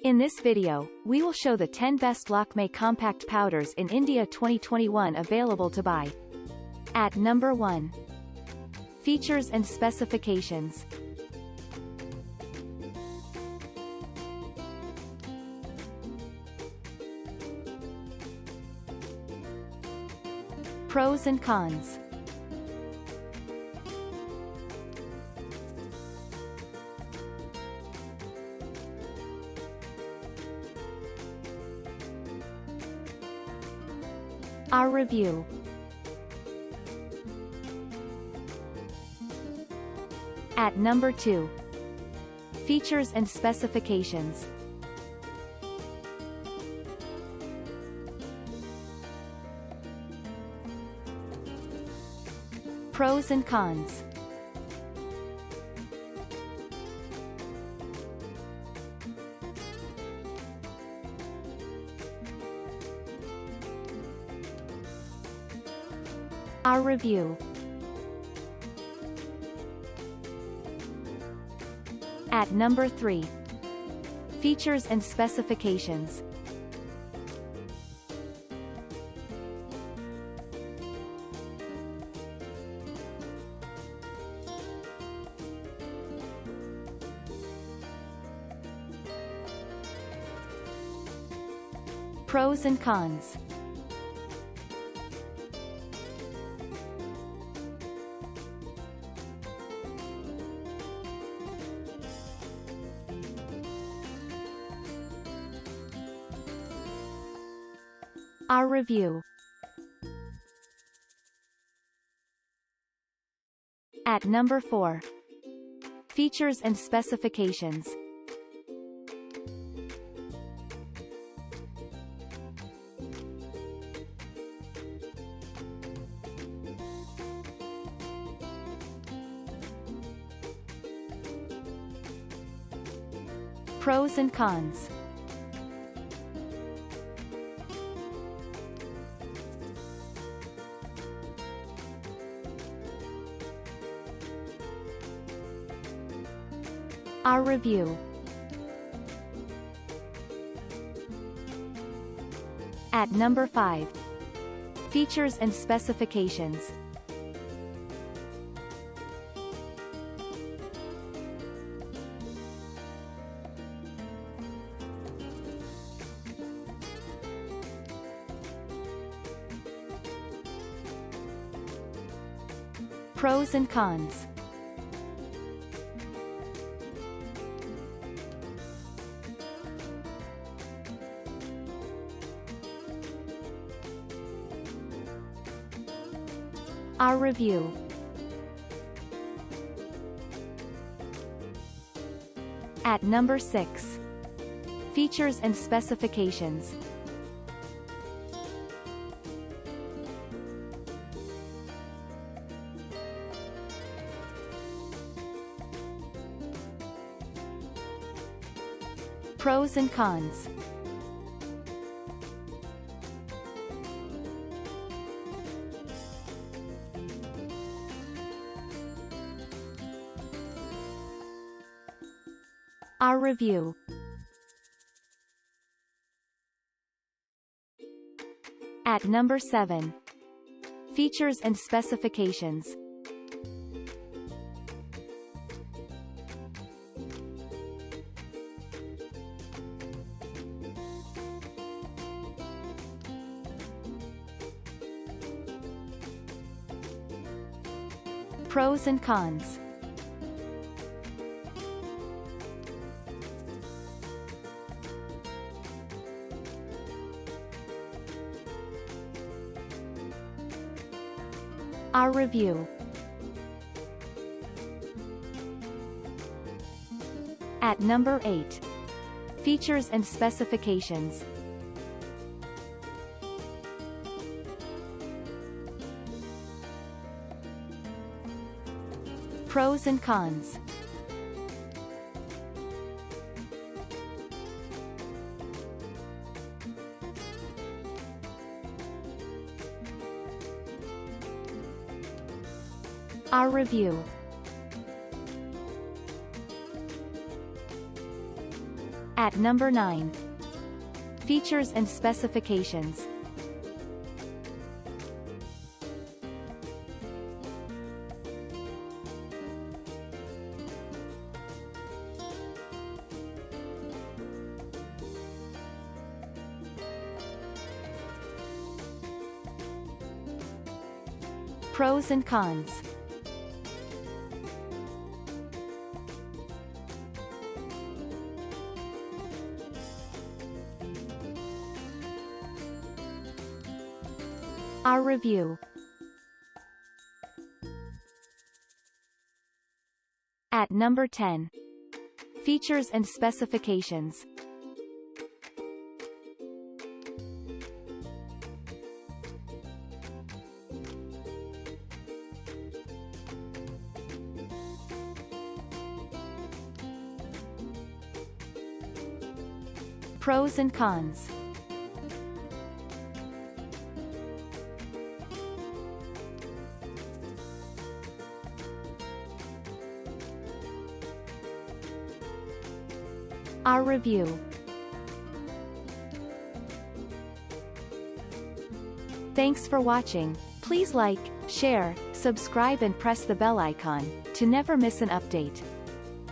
In this video, we will show the 10 best Lakme Compact Powders in India 2021 available to buy. At number 1. Features and specifications. Pros and cons. Our review. At number 2. Features and specifications. Pros and cons. Our review. At number 3. Features and specifications. Pros and cons. Our review. At number 4. Features and specifications. Pros and cons. Our review. At number 5. Features and specifications. Pros and cons. Our review. At number 6. Features and specifications. Pros and cons. Our review. At number 7. Features and specifications. Pros and cons. Our review. At number 8. Features and specifications. Pros and cons. Our review. At number 9. Features and specifications. Pros and cons. Our review. At number 10. Features and specifications. Pros and cons. Our review. Thanks for watching. Please like, share, subscribe and press the bell icon to never miss an update.